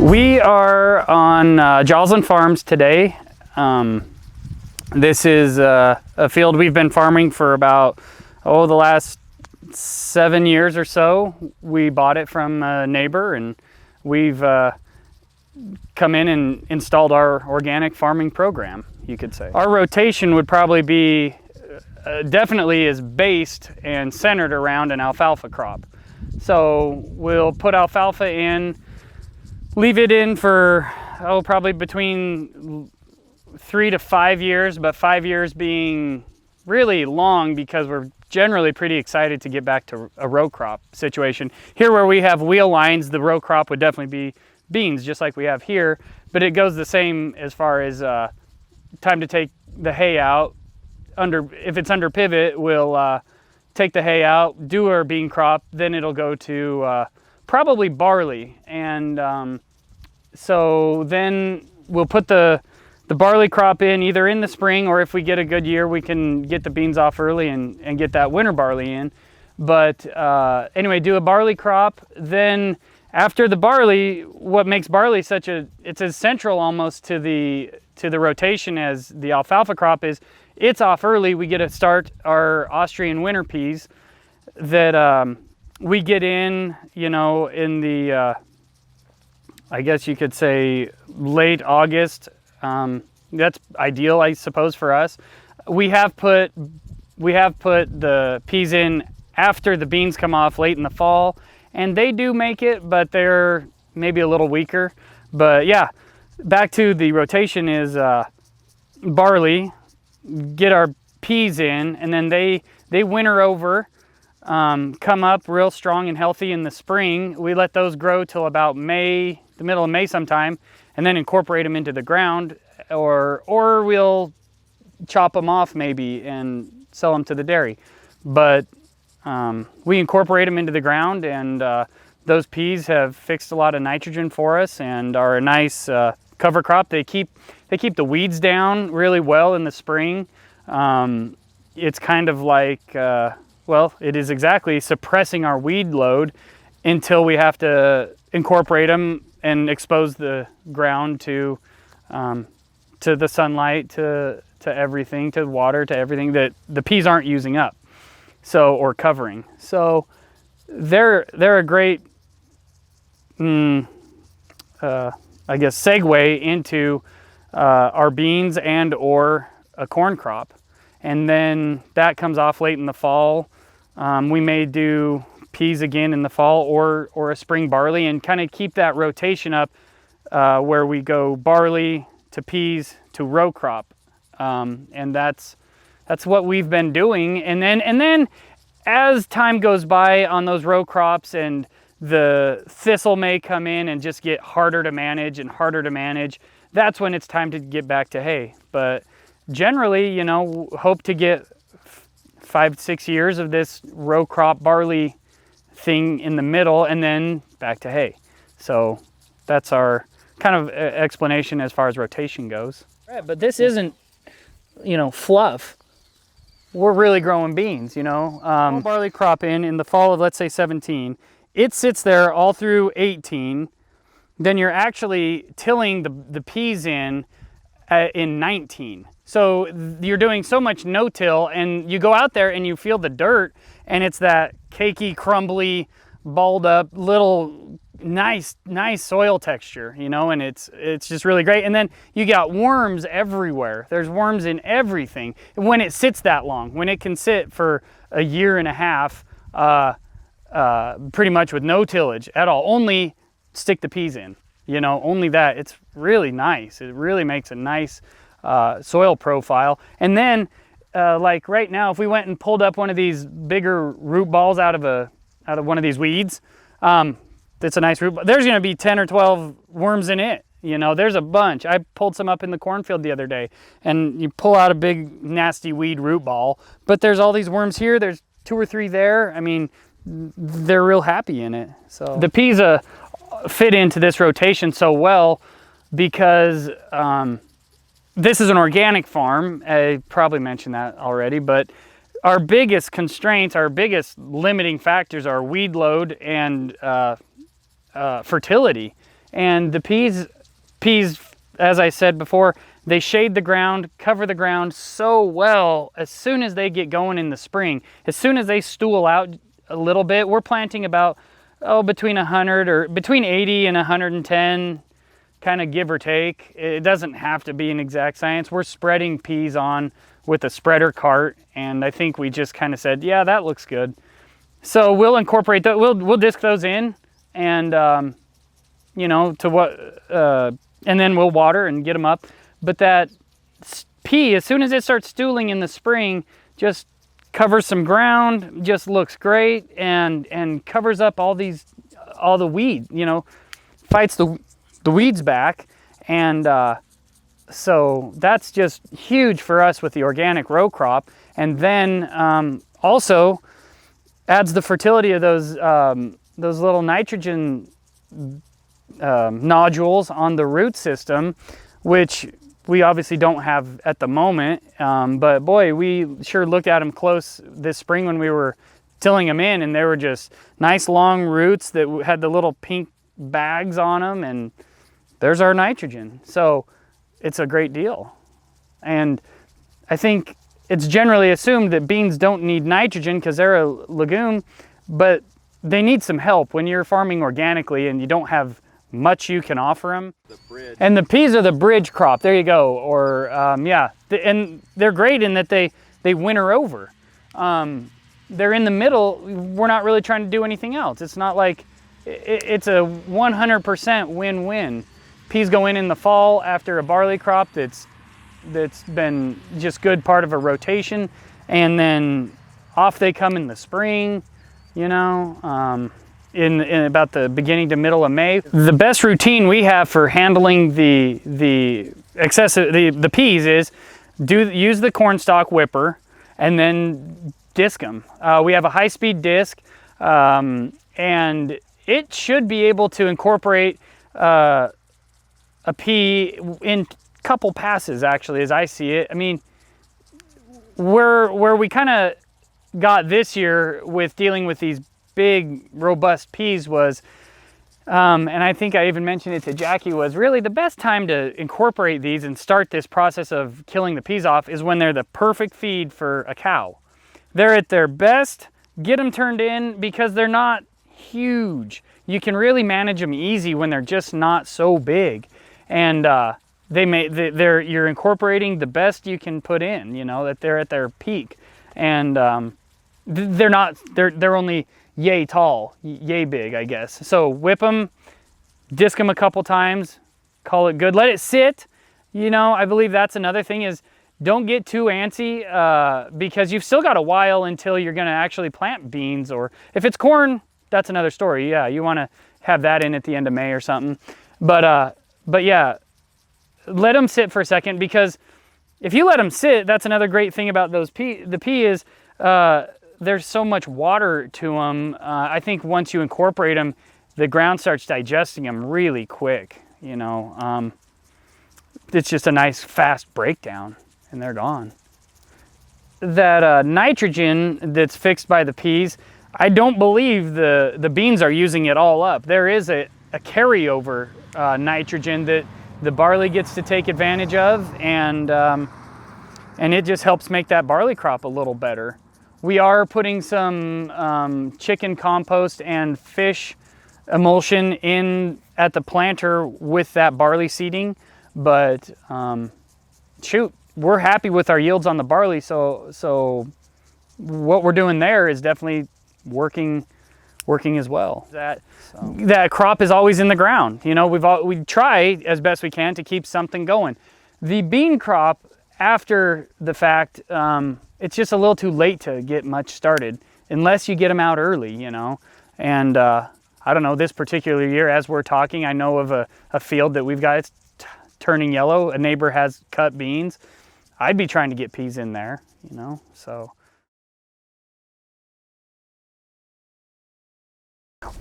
We are on Joslin Farms today. This is a field we've been farming for about, the last 7 years or so. We bought it from a neighbor, and we've come in and installed our organic farming program, you could say. Our rotation would probably be, definitely is based and centered around an alfalfa crop. So we'll put alfalfa in, leave it in for, probably between 3 to 5 years, but 5 years being really long because we're generally pretty excited to get back to a row crop situation. Here where we have wheel lines, the row crop would definitely be beans, just like we have here, but it goes the same as far as time to take the hay out. If it's under pivot, we'll take the hay out, do our bean crop, then it'll go to probably barley. And so then we'll put the barley crop in either in the spring, or if we get a good year, we can get the beans off early and get that winter barley in. But anyway, do a barley crop. Then after the barley, what makes barley it's as central almost to the rotation as the alfalfa crop is, it's off early. We get to start our Austrian winter peas that we get in, in the, I guess you could say late August. That's ideal, I suppose, for us. We have put the peas in after the beans come off late in the fall, and they do make it, but they're maybe a little weaker. But yeah, back to the rotation is barley, get our peas in, and then they winter over, come up real strong and healthy in the spring. We let those grow till about May, the middle of May sometime, and then incorporate them into the ground, or we'll chop them off maybe and sell them to the dairy. But we incorporate them into the ground, and those peas have fixed a lot of nitrogen for us and are a nice cover crop. They keep the weeds down really well in the spring. It's kind of like, it is exactly suppressing our weed load until we have to incorporate them and expose the ground to the sunlight, to everything, to water, to everything that the peas aren't using up, or covering. So they're a great, I guess, segue into our beans and or a corn crop. And then that comes off late in the fall. We may do peas again in the fall, or a spring barley, and kind of keep that rotation up where we go barley to peas to row crop. And that's what we've been doing. And then as time goes by on those row crops, and the thistle may come in and just get harder to manage, that's when it's time to get back to hay. But generally, hope to get 5-6 years of this row crop barley thing in the middle, and then back to hay. So that's our kind of explanation as far as rotation goes. Right, but this isn't, fluff. We're really growing beans, barley crop in the fall of, let's say, 17. It sits there all through 18. Then you're actually tilling the peas in 19. So you're doing so much no-till, and you go out there and you feel the dirt, and it's that cakey, crumbly, balled up, little nice soil texture, and it's just really great. And then you got worms everywhere. There's worms in everything. When it sits that long, when it can sit for a year and a half, pretty much with no tillage at all, only stick the peas in, only that, it's really nice. It really makes a nice soil profile. And then like right now, if we went and pulled up one of these bigger root balls out of one of these weeds, it's a nice root ball, there's going to be 10 or 12 worms in it. There's a bunch. I pulled some up in the cornfield the other day, and you pull out a big nasty weed root ball, but there's all these worms here. There's 2 or 3 there. I mean, they're real happy in it. So the peas fit into this rotation so well because this is an organic farm. I probably mentioned that already, but our biggest constraints, our biggest limiting factors are weed load and fertility. And the peas, as I said before, they shade the ground, cover the ground so well as soon as they get going in the spring. As soon as they stool out a little bit, we're planting about, between 100 or between 80 and 110, kind of give or take. It doesn't have to be an exact science. We're spreading peas on with a spreader cart, and I think we just kind of said, yeah, that looks good. So we'll incorporate that. We'll disc those in, and you know, to what, and then we'll water and get them up. But that pea, as soon as it starts stooling in the spring, just covers some ground, just looks great, and covers up all the weed, you know, fights the weeds back. And so that's just huge for us with the organic row crop. And then also adds the fertility of those little nitrogen nodules on the root system, which we obviously don't have at the moment, but boy, we sure looked at them close this spring when we were tilling them in, and they were just nice long roots that had the little pink bags on them, and there's our nitrogen. So it's a great deal. And I think it's generally assumed that beans don't need nitrogen because they're a legume, but they need some help when you're farming organically and you don't have much you can offer them. And the peas are the bridge crop. There you go. Or yeah, and they're great in that they winter over. They're in the middle. We're not really trying to do anything else. It's not like it's a 100% win-win. Peas go in the fall after a barley crop that's been just good part of a rotation, and then off they come in the spring, you know. In about the beginning to middle of May. The best routine we have for handling the peas is use the cornstalk whipper and then disc them. We have a high-speed disc, and it should be able to incorporate a pea in a couple passes, actually, as I see it. I mean, where we kind of got this year with dealing with these big robust peas was, and I think I even mentioned it to Jackie, was really the best time to incorporate these and start this process of killing the peas off is when they're the perfect feed for a cow. They're at their best. Get them turned in because they're not huge. You can really manage them easy when they're just not so big, and you're incorporating the best you can put in, you know, that they're at their peak. And they're only yay tall, yay big, I guess. So whip them, disc them a couple times, call it good. Let it sit. You know, I believe that's another thing is don't get too antsy because you've still got a while until you're going to actually plant beans. Or if it's corn, that's another story. Yeah, you want to have that in at the end of May or something. But yeah, let them sit for a second, because if you let them sit, that's another great thing about those the pea is there's so much water to them. I think once you incorporate them, the ground starts digesting them really quick. You know, it's just a nice fast breakdown, and they're gone. That nitrogen that's fixed by the peas, I don't believe the beans are using it all up. There is a carryover nitrogen that the barley gets to take advantage of, and it just helps make that barley crop a little better. We are putting some chicken compost and fish emulsion in at the planter with that barley seeding, but shoot, we're happy with our yields on the barley, so what we're doing there is definitely working as well. That crop is always in the ground. You know, we try as best we can to keep something going. The bean crop, after the fact, it's just a little too late to get much started unless you get them out early, you know. And I don't know, this particular year, as we're talking, I know of a field that we've got, it's turning yellow. A neighbor has cut beans. I'd be trying to get peas in there, you know, so.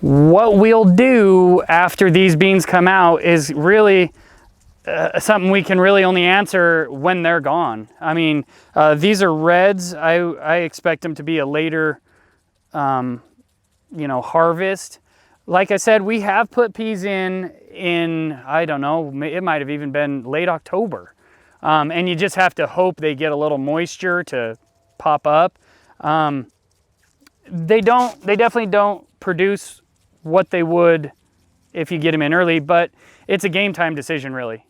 What we'll do after these beans come out is really something we can really only answer when they're gone. I mean, these are reds. I expect them to be a later, you know, harvest. Like I said, we have put peas in in, I don't know, it might have even been late October. And you just have to hope they get a little moisture to pop up. They definitely don't produce what they would if you get them in early, but it's a game time decision, really.